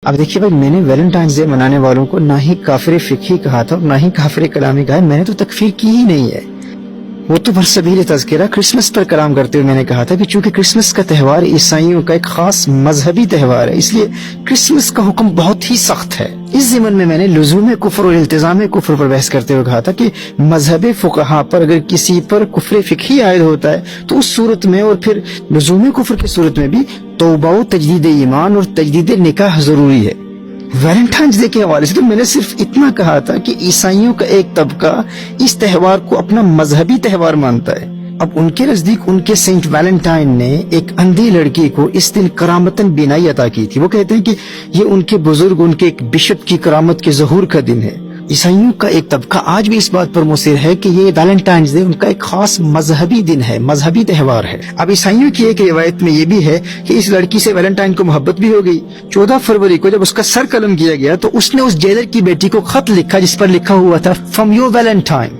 اب دیکھیے بھائی، میں نے ویلنٹائنس ڈے منانے والوں کو نہ ہی کافر فقہی کہا تھا اور نہ ہی کافر کلامی کہا ہے. میں نے تو تکفیر کی ہی نہیں ہے. وہ تو برسبیل تذکرہ کرسمس پر کلام کرتے ہوئے میں نے کہا تھا کہ چونکہ کرسمس کا تہوار عیسائیوں کا ایک خاص مذہبی تہوار ہے، اس لیے کرسمس کا حکم بہت ہی سخت ہے. اس ضمن میں نے لزوم کفر اور التزام کفر پر بحث کرتے ہوئے کہا تھا کہ مذہب فقہا پر اگر کسی پر کفر فقہی عائد ہوتا ہے تو اس صورت میں اور پھر لزوم کفر کی صورت میں بھی توبہ و تجدید ایمان اور تجدید نکاح ضروری ہے. ویلنٹائنس ڈے کے حوالے سے تو میں نے صرف اتنا کہا تھا کہ عیسائیوں کا ایک طبقہ اس تہوار کو اپنا مذہبی تہوار مانتا ہے. اب ان کے نزدیک ان کے سینٹ ویلنٹائن نے ایک اندھی لڑکی کو اس دن کرامتاً بینائی عطا کی تھی. وہ کہتے ہیں کہ یہ ان کے بزرگ، ان کے ایک بشپ کی کرامت کے ظہور کا دن ہے. عیسائیوں کا ایک طبقہ آج بھی اس بات پر مصر ہے کہ یہ ویلنٹائنس ڈے ان کا ایک خاص مذہبی دن ہے، مذہبی تہوار ہے. اب عیسائیوں کی ایک روایت میں یہ بھی ہے کہ اس لڑکی سے ویلنٹائن کو محبت بھی ہو گئی. 14 فروری کو جب اس کا سر قلم کیا گیا تو اس نے اس جیلر کی بیٹی کو خط لکھا جس پر لکھا ہوا تھا فرام یور ویلنٹائن.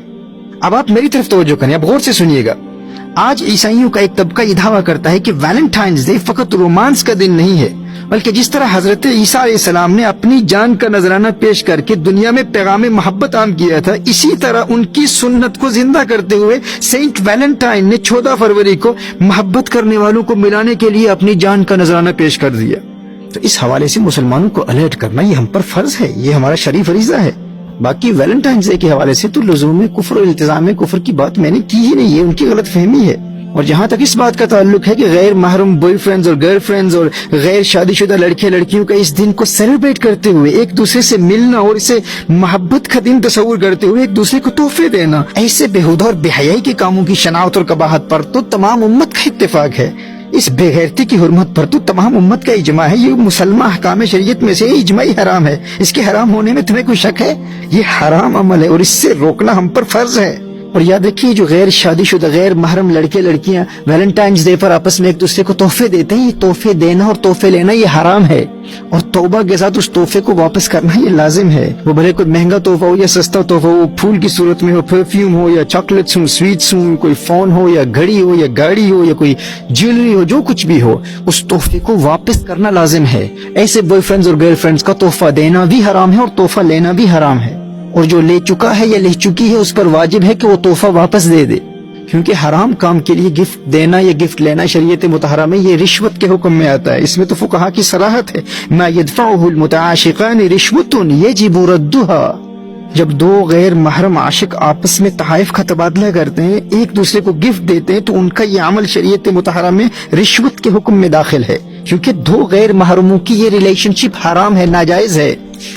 اب آپ میری طرف توجہ کریں، اب غور سے سنیے گا. آج عیسائیوں کا ایک طبقہ یہ دعویٰ کرتا ہے کہ ویلنٹائنس ڈے فقط رومانس کا دن نہیں ہے، بلکہ جس طرح حضرت عیسیٰ علیہ السلام نے اپنی جان کا نذرانہ پیش کر کے دنیا میں پیغام محبت عام کیا تھا، اسی طرح ان کی سنت کو زندہ کرتے ہوئے سینٹ ویلنٹائن نے 14 فروری کو محبت کرنے والوں کو ملانے کے لیے اپنی جان کا نذرانہ پیش کر دیا. تو اس حوالے سے مسلمانوں کو الرٹ کرنا یہ ہم پر فرض ہے، یہ ہمارا شرعی فریضہ ہے. باقی ویلنٹائنس ڈے کے حوالے سے تو لزوم کفر اور التزام کفر کی بات میں نے کی ہی نہیں ہے، ان کی غلط فہمی ہے. اور جہاں تک اس بات کا تعلق ہے کہ غیر محرم بوائے فرینڈز اور گرل فرینڈز اور غیر شادی شدہ لڑکے لڑکیوں کا اس دن کو سیلیبریٹ کرتے ہوئے ایک دوسرے سے ملنا اور اسے محبت کا دن تصور کرتے ہوئے ایک دوسرے کو تحفے دینا، ایسے بےہودہ اور بے حیائی کے کاموں کی شناعت اور قباحت پر تو تمام امت کا اتفاق ہے. اس بے غیرتی کی حرمت پر تو تمام امت کا اجماع ہے. یہ مسلمہ احکام شریعت میں سے اجماعی حرام ہے. اس کے حرام ہونے میں تمہیں کوئی شک ہے؟ یہ حرام عمل ہے اور اس سے روکنا ہم پر فرض ہے. اور یاد رکھیے، جو غیر شادی شدہ غیر محرم لڑکے لڑکیاں ویلنٹائنس ڈے پر آپس میں ایک دوسرے کو تحفے دیتے ہیں، یہ تحفے دینا اور تحفے لینا یہ حرام ہے. اور توبہ کے ساتھ اس تحفے کو واپس کرنا یہ لازم ہے. وہ بھلے کوئی مہنگا تحفہ ہو یا سستا تحفہ ہو، پھول کی صورت میں ہو، پرفیوم ہو یا چاکلیٹس ہوں، سویٹس ہوں، کوئی فون ہو یا گھڑی ہو یا گاڑی ہو یا کوئی جیولری ہو، جو کچھ بھی ہو، اس تحفے کو واپس کرنا لازم ہے. ایسے بوائے فرینڈز اور گرل فرینڈز کا تحفہ دینا بھی حرام ہے اور تحفہ لینا بھی حرام ہے. اور جو لے چکا ہے یا لے چکی ہے اس پر واجب ہے کہ وہ تحفہ واپس دے دے، کیونکہ حرام کام کے لیے گفٹ دینا یا گفٹ لینا شریعت مطہرہ میں یہ رشوت کے حکم میں آتا ہے. اس میں تو فقہا کی صراحت ہے، ما يدفعه المتعاشقان رشوت يجب ردها. جب دو غیر محرم عاشق آپس میں تحائف کا تبادلہ کرتے ہیں، ایک دوسرے کو گفٹ دیتے ہیں، تو ان کا یہ عمل شریعت مطہرہ میں رشوت کے حکم میں داخل ہے، کیونکہ دو غیر محرموں کی یہ ریلیشن شپ حرام ہے، ناجائز ہے.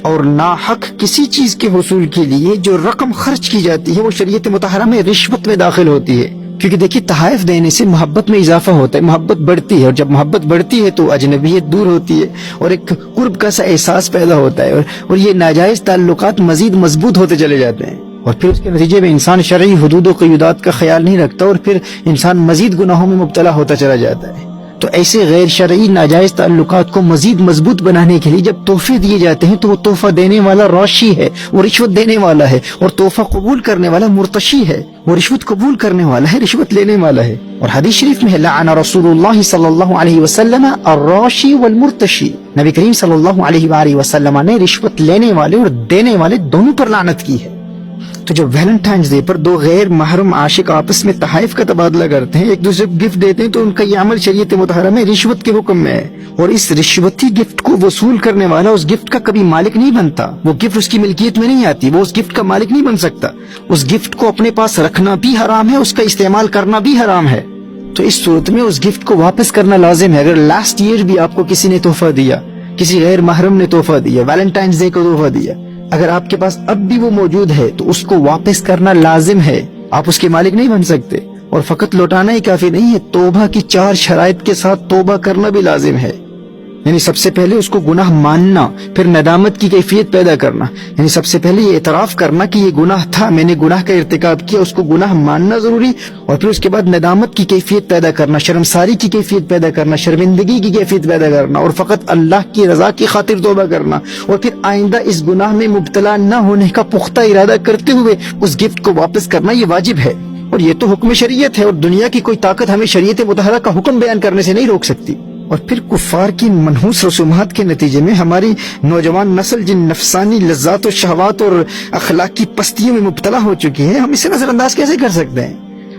اور ناحق کسی چیز کے حصول کے لیے جو رقم خرچ کی جاتی ہے وہ شریعت مطہرہ میں رشوت میں داخل ہوتی ہے. کیونکہ دیکھیے، تحائف دینے سے محبت میں اضافہ ہوتا ہے، محبت بڑھتی ہے، اور جب محبت بڑھتی ہے تو اجنبیت دور ہوتی ہے اور ایک قرب کا سا احساس پیدا ہوتا ہے، اور یہ ناجائز تعلقات مزید مضبوط ہوتے چلے جاتے ہیں. اور پھر اس کے نتیجے میں انسان شرعی حدود و قیودات کا خیال نہیں رکھتا اور پھر انسان مزید گناہوں میں مبتلا ہوتا چلا جاتا ہے. تو ایسے غیر شرعی ناجائز تعلقات کو مزید مضبوط بنانے کے لیے جب تحفے دیے جاتے ہیں تو وہ تحفہ دینے والا راشی ہے، وہ رشوت دینے والا ہے، اور تحفہ قبول کرنے والا مرتشی ہے، وہ رشوت قبول کرنے والا ہے، رشوت لینے والا ہے. اور حدیث شریف میں ہے لعن رسول اللہ صلی اللہ علیہ وسلم الراشی والمرتشی. نبی کریم صلی اللہ علیہ وآلہ وسلم نے رشوت لینے والے اور دینے والے دونوں پر لعنت کی ہے. تو جب ویلنٹائنس ڈے پر دو غیر محرم عاشق آپس میں تحائف کا تبادلہ کرتے ہیں، ایک دوسرے کو گفٹ دیتے ہیں، تو ان کا یہ عمل شریعت مطہرہ میں رشوت کے حکم میں ہے. اور اس رشوتی گفٹ کو وصول کرنے والا اس گفٹ کا کبھی مالک نہیں بنتا، وہ گفٹ اس کی ملکیت میں نہیں آتی، وہ اس گفٹ کا مالک نہیں بن سکتا. اس گفٹ کو اپنے پاس رکھنا بھی حرام ہے، اس کا استعمال کرنا بھی حرام ہے. تو اس صورت میں اس گفٹ کو واپس کرنا لازم ہے. اگر لاسٹ ایئر بھی آپ کو کسی نے تحفہ دیا، کسی غیر محرم نے تحفہ دیا، ویلنٹائنس ڈے کو تحفہ دیا، اگر آپ کے پاس اب بھی وہ موجود ہے تو اس کو واپس کرنا لازم ہے. آپ اس کے مالک نہیں بن سکتے. اور فقط لوٹانا ہی کافی نہیں ہے، توبہ کی 4 شرائط کے ساتھ توبہ کرنا بھی لازم ہے. یعنی سب سے پہلے اس کو گناہ ماننا، پھر ندامت کی کیفیت پیدا کرنا. یعنی سب سے پہلے یہ اعتراف کرنا کہ یہ گناہ تھا، میں نے گناہ کا ارتکاب کیا، اس کو گناہ ماننا ضروری. اور پھر اس کے بعد ندامت کی کیفیت پیدا کرنا، شرمساری کی کیفیت پیدا کرنا، شرمندگی کی کیفیت پیدا کرنا، اور فقط اللہ کی رضا کی خاطر توبہ کرنا. اور پھر آئندہ اس گناہ میں مبتلا نہ ہونے کا پختہ ارادہ کرتے ہوئے اس گفٹ کو واپس کرنا یہ واجب ہے. اور یہ تو حکم شریعت ہے، اور دنیا کی کوئی طاقت ہمیں شریعت مطہرہ کا حکم بیان کرنے سے نہیں روک سکتی. اور پھر کفار کی منحوس رسومات کے نتیجے میں ہماری نوجوان نسل جن نفسانی لذات و شہوات اور اخلاقی پستیوں میں مبتلا ہو چکی ہے، ہم اسے نظر انداز کیسے کر سکتے ہیں؟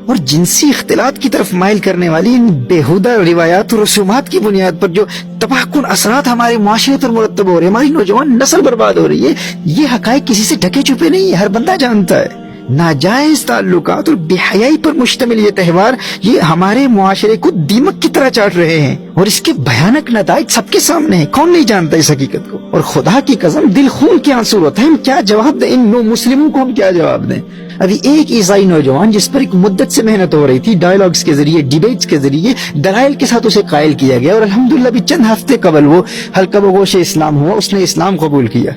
اور جنسی اختلاط کی طرف مائل کرنے والی ان بیہودہ روایات و رسومات کی بنیاد پر جو تباہ کن اثرات ہمارے معاشرے پر مرتب ہو رہے ہیں، ہماری نوجوان نسل برباد ہو رہی ہے، یہ حقائق کسی سے ڈھکے چھپے نہیں ہے، ہر بندہ جانتا ہے۔ ناجائز تعلقات اور بے حیائی پر مشتمل یہ تہوار یہ ہمارے معاشرے کو دیمک کی طرح چاٹ رہے ہیں، اور اس کے بھیانک نتائج سب کے سامنے ہیں، کون نہیں جانتا اس حقیقت کو؟ اور خدا کی قسم دل خون کے آنسو ہوتا ہے، ہم کیا جواب دیں ان نو مسلموں کو؟ ہم کیا جواب دیں؟ ابھی ایک عیسائی نوجوان جس پر ایک مدت سے محنت ہو رہی تھی، ڈائیلاگز کے ذریعے، ڈیبیٹس کے ذریعے، دلائل کے ساتھ اسے قائل کیا گیا، اور الحمدللہ بھی چند ہفتے قبل وہ حلقہ بگوش اسلام ہوا، اس نے اسلام قبول کیا۔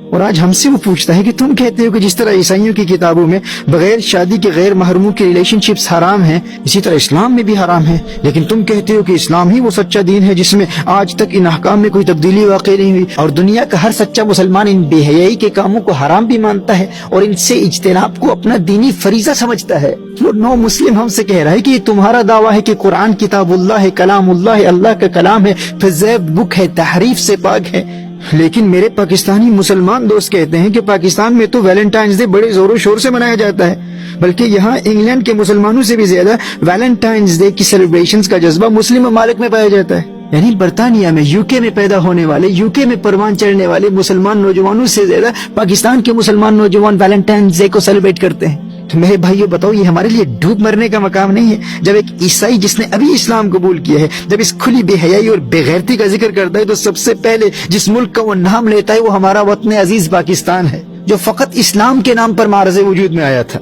اور آج ہم سے وہ پوچھتا ہے کہ تم کہتے ہو کہ جس طرح عیسائیوں کی کتابوں میں بغیر شادی کے غیر محرموں کے ریلیشن شپس حرام ہیں، اسی طرح اسلام میں بھی حرام ہے، لیکن تم کہتے ہو کہ اسلام ہی وہ سچا دین ہے جس میں آج تک ان احکام میں کوئی تبدیلی واقع نہیں ہوئی، اور دنیا کا ہر سچا مسلمان ان بے حیائی کے کاموں کو حرام بھی مانتا ہے اور ان سے اجتناب کو اپنا دینی فریضہ سمجھتا ہے۔ وہ نو مسلم ہم سے کہہ رہا ہے کہ یہ تمہارا دعویٰ ہے کہ قرآن کتاب اللہ ہے، کلام اللہ ہے، اللہ کا کلام ہے، فضیب بک ہے، تحریف سے پاک ہے، لیکن میرے پاکستانی مسلمان دوست کہتے ہیں کہ پاکستان میں تو ویلنٹائنز ڈے بڑے زور و شور سے منایا جاتا ہے، بلکہ یہاں انگلینڈ کے مسلمانوں سے بھی زیادہ ویلنٹائنز ڈے کی سیلیبریشنز کا جذبہ مسلم ممالک میں پایا جاتا ہے۔ یعنی برطانیہ میں، یو کے میں پیدا ہونے والے، یو کے میں پروان چڑھنے والے مسلمان نوجوانوں سے زیادہ پاکستان کے مسلمان نوجوان ویلنٹائنز ڈے کو سیلیبریٹ کرتے ہیں۔ تو میرے بھائیو بتاؤ، یہ ہمارے لیے ڈوب مرنے کا مقام نہیں ہے؟ جب ایک عیسائی جس نے ابھی اسلام قبول کیا ہے جب اس کھلی بے حیائی اور بے غیرتی کا ذکر کرتا ہے تو سب سے پہلے جس ملک کا وہ نام لیتا ہے وہ ہمارا وطن عزیز پاکستان ہے، جو فقط اسلام کے نام پر معرض وجود میں آیا تھا۔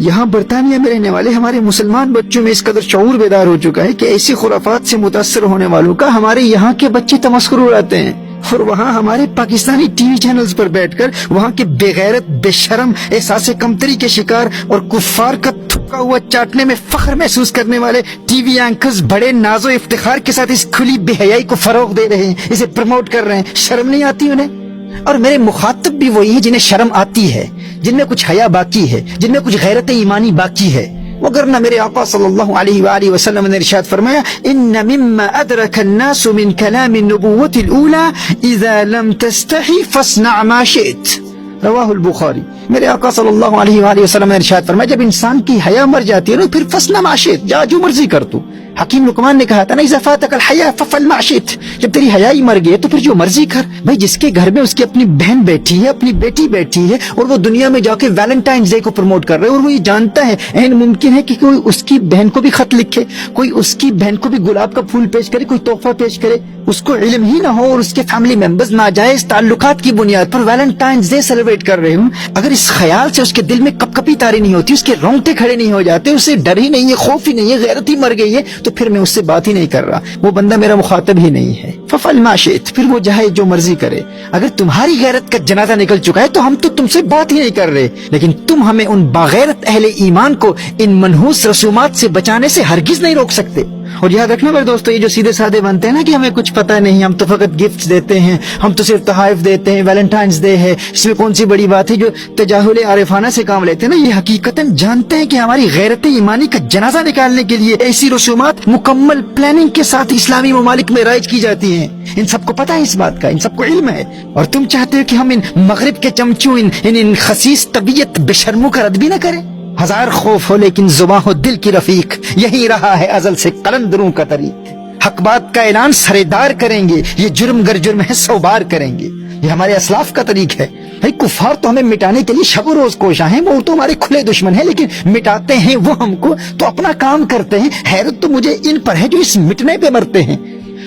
یہاں برطانیہ میں رہنے والے ہمارے مسلمان بچوں میں اس قدر شعور بیدار ہو چکا ہے کہ ایسی خرافات سے متاثر ہونے والوں کا ہمارے یہاں کے بچے تمسخر اڑاتے ہیں، اور وہاں ہمارے پاکستانی ٹی وی چینلز پر بیٹھ کر وہاں کے بے غیرت، بے شرم، احساس کمتری کے شکار اور کفار کا تھکا ہوا چاٹنے میں فخر محسوس کرنے والے ٹی وی اینکرز بڑے ناز و افتخار کے ساتھ اس کھلی بے حیائی کو فروغ دے رہے ہیں، اسے پروموٹ کر رہے ہیں۔ شرم نہیں آتی انہیں؟ اور میرے مخاطب بھی وہی ہیں جنہیں شرم آتی ہے، جن میں کچھ حیا باقی ہے، جن میں کچھ غیرت ایمانی باقی ہے۔ وگرنہ میرے آقا صلی اللہ علیہ وآلہ وسلم نے ارشاد فرمایا، ان مما ادرک الناس من کلام النبوۃ الاولى اذا لم تستحی فاصنع ما شئت، رواہ البخاری۔ میرے آقا صلی اللہ علیہ وآلہ وسلم نے ارشاد فرمایا، جب انسان کی حیا مر جاتی ہے نا پھر فاصنع ما شئت، جا جو مرضی کر تو۔ حکیم لقمان نے کہا تھا نا، اذا فاتک الحیا فافعل ما شئت، جب تیری حیائی مر گئی تو پھر جو مرضی کر۔ بھائی جس کے گھر میں اس کی اپنی بہن بیٹھی ہے، اپنی بیٹی بیٹھی ہے، اور وہ دنیا میں جا کے ویلنٹائنز ڈے کو پروموٹ کر رہے ہیں، اور وہ یہ جانتا ہے عین ممکن ہے کہ کوئی اس کی بہن کو بھی خط لکھے، کوئی اس کی بہن کو بھی گلاب کا پھول پیش کرے، کوئی تحفہ پیش کرے، اس کو علم ہی نہ ہو اور اس کے فیملی ممبرز ناجائز تعلقات کی بنیاد پر ویلنٹائنز ڈے سیلیبریٹ کر رہے ہوں، اگر اس خیال سے اس کے دل میں کپ کپی تاری نہیں ہوتی، اس کے رونگٹے کھڑے نہیں ہو جاتے، اسے ڈر ہی نہیں ہے، خوف ہی نہیں ہے، غیرت ہی مر گئی ہے، تو پھر میں اس سے بات ہی نہیں کر رہا، وہ بندہ میرا مخاطب ہی نہیں ہے۔ ففعل ما شئت، پھر وہ جائے جو مرضی کرے۔ اگر تمہاری غیرت کا جنازہ نکل چکا ہے تو ہم تو تم سے بات ہی نہیں کر رہے، لیکن تم ہمیں ان باغیرت اہل ایمان کو ان منحوس رسومات سے بچانے سے ہرگز نہیں روک سکتے۔ اور یاد رکھنا میرے دوستو، یہ جو سیدھے سادے بنتے ہیں نا کہ ہمیں کچھ پتہ نہیں، ہم تو فقط گفٹس دیتے ہیں، ہم تو صرف تحائف دیتے ہیں، ویلنٹائنز ڈے ہے، اس میں کون سی بڑی بات ہے، جو تجاہل عارفانہ سے کام لیتے ہیں نا، یہ حقیقتاً جانتے ہیں کہ ہماری غیرت ایمانی کا جنازہ نکالنے کے لیے ایسی رسومات مکمل پلاننگ کے ساتھ اسلامی ممالک میں رائج کی جاتی ہیں۔ ان سب کو پتہ ہے اس بات کا، ان سب کو علم ہے، اور تم چاہتے ہو کہ ہم ان مغرب کے چمچوں، ان خسیس طبیعت بے شرموں کا رد بھی نہ کریں؟ ہزار خوف ہو لیکن زباں ہو دل کی رفیق، یہی رہا ہے ازل سے قلندروں کا طریق۔ حق بات کا اعلان سردار کریں گے، یہ جرم گر جرم ہے 100 بار کریں گے، یہ ہمارے اسلاف کا طریق ہے۔ بھائی کفار تو ہمیں مٹانے کے لیے شب و روز کوشاں ہیں، وہ تو ہمارے کھلے دشمن ہیں، لیکن مٹاتے ہیں وہ ہم کو تو اپنا کام کرتے ہیں۔ حیرت تو مجھے ان پر ہے جو اس مٹنے پہ مرتے ہیں،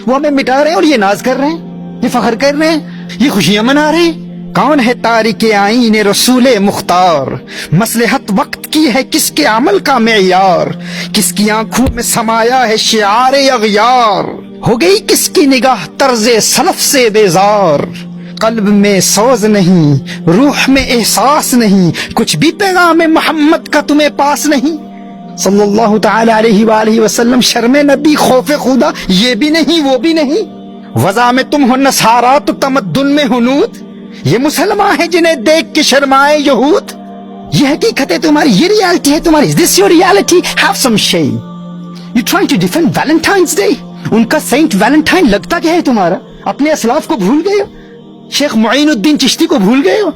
وہ ہمیں مٹا رہے ہیں اور یہ ناز کر رہے ہیں، یہ فخر کر رہے ہیں، یہ خوشیاں منا رہے ہیں۔ کون ہے تارک آئین رسول مختار، مصلحت وقت کی ہے کس کے عمل کا معیار، کس کی آنکھوں میں سمایا ہے شعار اغیار، ہو گئی کس کی نگاہ طرز سلف سے بیزار، قلب میں سوز نہیں، روح میں احساس نہیں، کچھ بھی پیغام محمد کا تمہیں پاس نہیں، صلی اللہ تعالی علیہ وآلہ وسلم۔ شرم نبی، خوف خدا، یہ بھی نہیں وہ بھی نہیں، وضع میں تم ہو نصارا تو تمدن میں ہنود، یہ مسلمان ہیں جنہیں دیکھ کے شرمائے یہود، یہ حقیقت ہے تمہاری، یہ ریالٹی ہے تمہاری۔ Is this your reality? Have some shame. You trying to defend Valentine's Day? ان کا سینٹ ویلنٹائن لگتا کیا ہے تمہارا؟ اپنے اسلاف کو بھول گئے ہو؟ شیخ معین الدین چشتی کو بھول گئے ہو؟